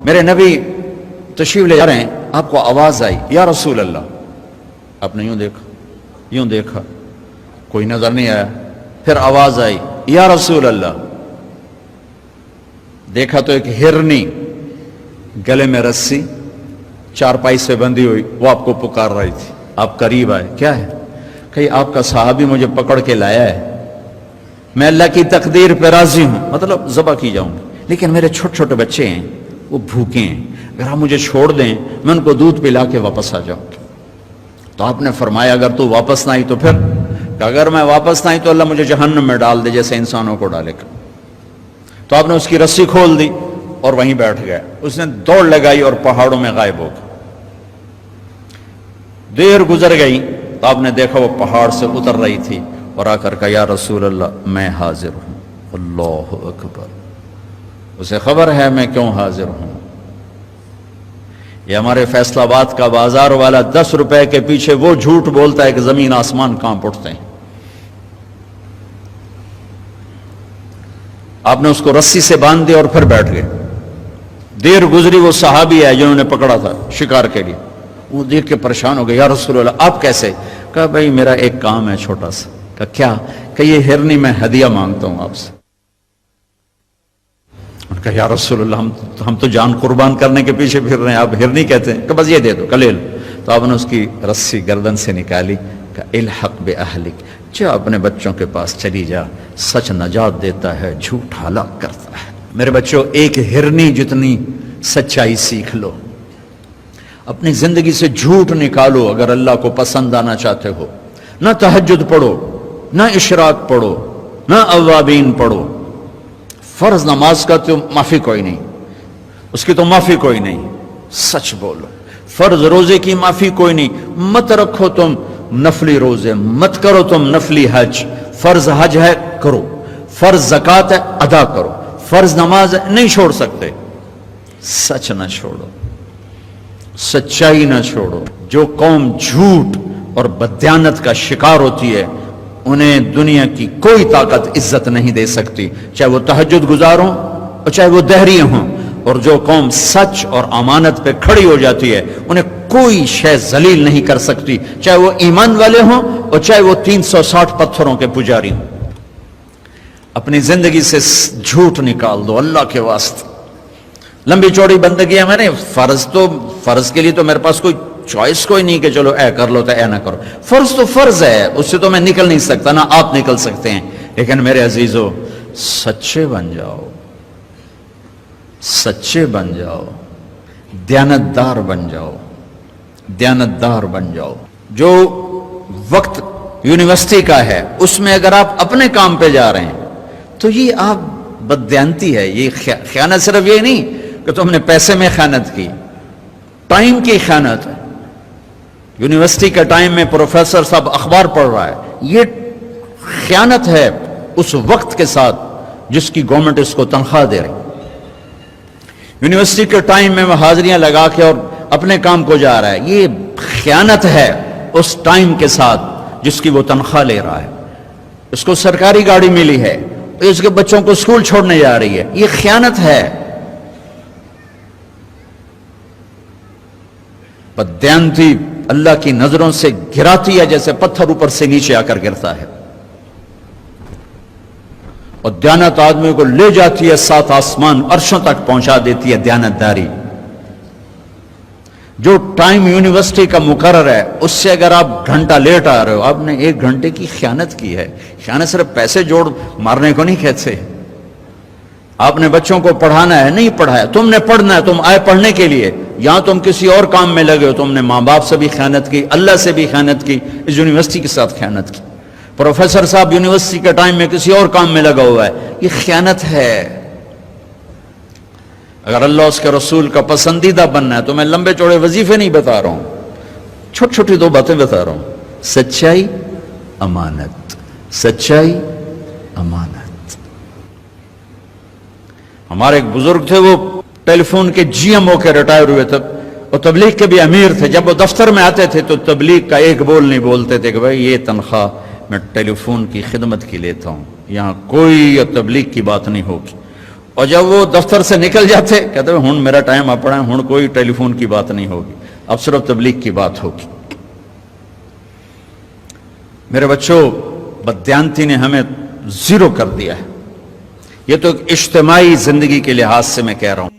میرے نبی تشریف لے جا رہے ہیں، آپ کو آواز آئی یا رسول اللہ، آپ نے یوں دیکھا کوئی نظر نہیں آیا، پھر آواز آئی یا رسول اللہ، دیکھا تو ایک ہرنی گلے میں رسی چارپائی سے بندھی ہوئی وہ آپ کو پکار رہی تھی. آپ قریب آئے، کیا ہے؟ کہ آپ کا صحابی مجھے پکڑ کے لایا ہے، میں اللہ کی تقدیر پہ راضی ہوں، مطلب ذبح کی جاؤں گی، لیکن میرے چھوٹے چھوٹے بچے ہیں وہ بھوکے ہیں، اگر آپ مجھے چھوڑ دیں میں ان کو دودھ پلا کے واپس آ جاؤں گی. تو آپ نے فرمایا اگر تو واپس نہ آئی تو پھر؟ کہ اگر میں واپس نہ آئی تو اللہ مجھے جہنم میں ڈال دے جیسے انسانوں کو ڈالے گا. تو آپ نے اس کی رسی کھول دی اور وہیں بیٹھ گیا. اس نے دوڑ لگائی اور پہاڑوں میں غائب ہو گیا. دیر گزر گئی تو آپ نے دیکھا وہ پہاڑ سے اتر رہی تھی اور آ کر کہا یا رسول اللہ میں حاضر ہوں. اللہ اکبر. اسے خبر ہے میں کیوں حاضر ہوں. یہ ہمارے فیصل آباد کا بازار والا 10 روپے کے پیچھے وہ جھوٹ بولتا ہے کہ زمین آسمان کانپ اٹھتے ہیں. آپ نے اس کو رسی سے باندھ دیا اور پھر بیٹھ گئے. دیر گزری وہ صحابی ہے جنہوں نے پکڑا تھا شکار کے لیے، وہ دیکھ کے پریشان ہو گئے یا رسول اللہ آپ کیسے؟ کہا بھائی میرا ایک کام ہے چھوٹا سا. کہا کیا؟ کہ یہ ہرنی میں ہدیہ مانگتا ہوں آپ سے. کہا یا رسول اللہ ہم تو جان قربان کرنے کے پیچھے پھر رہے ہیں، آپ ہرنی کہتے ہیں؟ کہ بس یہ دے دو کلیل. تو آپ نے اس کی رسی گردن سے نکالی. کہ الحق باہلک، جا اپنے بچوں کے پاس چلی جا، سچ نجات دیتا ہے جھوٹ ہلاک کرتا ہے. میرے بچوں ایک ہرنی جتنی سچائی سیکھ لو، اپنی زندگی سے جھوٹ نکالو اگر اللہ کو پسند آنا چاہتے ہو. نہ تہجد پڑھو، نہ اشراق پڑھو، نہ اوابین پڑھو. فرض نماز کا تو معافی کوئی نہیں، اس کی تو معافی کوئی نہیں، سچ بولو. فرض روزے کی معافی کوئی نہیں، مت رکھو تم نفلی روزے، مت کرو تم نفلی حج. فرض حج ہے کرو، فرض زکوٰۃ ہے ادا کرو، فرض نماز ہے نہیں چھوڑ سکتے. سچ نہ چھوڑو، سچائی نہ چھوڑو. جو قوم جھوٹ اور بددیانت کا شکار ہوتی ہے انہیں دنیا کی کوئی طاقت عزت نہیں دے سکتی، چاہے وہ تہجد گزار ہوں اور چاہے وہ دہری ہوں. اور جو قوم سچ اور امانت پہ کھڑی ہو جاتی ہے انہیں کوئی شے ذلیل نہیں کر سکتی، چاہے وہ ایمان والے ہوں اور چاہے وہ 360 پتھروں کے پجاری ہوں. اپنی زندگی سے جھوٹ نکال دو اللہ کے واسطے. لمبی چوڑی بندگی ہے، میں نے فرض کے لیے تو میرے پاس کوئی چوائس کوئی نہیں کہ چلو اے کر لو تو اے نہ کرو. فرض تو فرض ہے، اس سے تو میں نکل نہیں سکتا، نہ آپ نکل سکتے ہیں. لیکن میرے عزیزو سچے بن جاؤ، سچے بن جاؤ، دیانتدار بن جاؤ، دیانتدار بن جاؤ. جو وقت یونیورسٹی کا ہے اس میں اگر آپ اپنے کام پہ جا رہے ہیں تو یہ آپ بددیانتی ہے. یہ خیانت صرف یہ نہیں کہ تم نے پیسے میں خیانت کی، ٹائم کی خیانت ہے. یونیورسٹی کے ٹائم میں پروفیسر صاحب اخبار پڑھ رہا ہے، یہ خیانت ہے اس وقت کے ساتھ جس کی گورنمنٹ اس کو تنخواہ دے رہی. یونیورسٹی کے ٹائم میں وہ حاضریاں لگا کے اور اپنے کام کو جا رہا ہے، یہ خیانت ہے اس ٹائم کے ساتھ جس کی وہ تنخواہ لے رہا ہے. اس کو سرکاری گاڑی ملی ہے، اس کے بچوں کو اسکول چھوڑنے جا رہی ہے، یہ خیانت ہے. بددیانتی اللہ کی نظروں سے گراتی ہے جیسے پتھر اوپر سے نیچے آ کر گرتا ہے، اور دیانت آدمی کو لے جاتی ہے 7 آسمان عرشوں تک پہنچا دیتی ہے. دیانتداری جو ٹائم یونیورسٹی کا مقرر ہے اس سے اگر آپ گھنٹہ لیٹ آ رہے ہو آپ نے 1 گھنٹے کی خیانت کی ہے. خیانت صرف پیسے جوڑ مارنے کو نہیں کہتے. آپ نے بچوں کو پڑھانا ہے، نہیں پڑھایا، تم نے پڑھنا ہے، تم آئے پڑھنے کے لیے، یہاں تم کسی اور کام میں لگے ہو. تم نے ماں باپ سے بھی خیانت کی، اللہ سے بھی خیانت کی، اس یونیورسٹی کے ساتھ خیانت کی. پروفیسر صاحب یونیورسٹی کے ٹائم میں کسی اور کام میں لگا ہوا ہے، یہ خیانت ہے. اگر اللہ اس کے رسول کا پسندیدہ بننا ہے تو میں لمبے چوڑے وظیفے نہیں بتا رہا ہوں، چھوٹی چھوٹی 2 باتیں بتا رہا ہوں. سچائی، امانت، سچائی، امانت. ہمارے ایک بزرگ تھے وہ ٹیلی فون کے جی ایم ہو کے ریٹائر ہوئے تھے اور تبلیغ کے بھی امیر تھے. جب وہ دفتر میں آتے تھے تو تبلیغ کا ایک بول نہیں بولتے تھے کہ بھائی یہ تنخواہ میں ٹیلی فون کی خدمت کی لیتا ہوں، یہاں کوئی تبلیغ کی بات نہیں ہوگی. اور جب وہ دفتر سے نکل جاتے کہتے ہیں ہن میرا ٹائم اپنا ہے، ہن کوئی ٹیلی فون کی بات نہیں ہوگی، اب صرف تبلیغ کی بات ہوگی۔ میرے بچوں، بددیانتی نے ہمیں زیرو کر دیا ہے۔ یہ تو ایک اجتماعی زندگی کے لحاظ سے میں کہہ رہا ہوں۔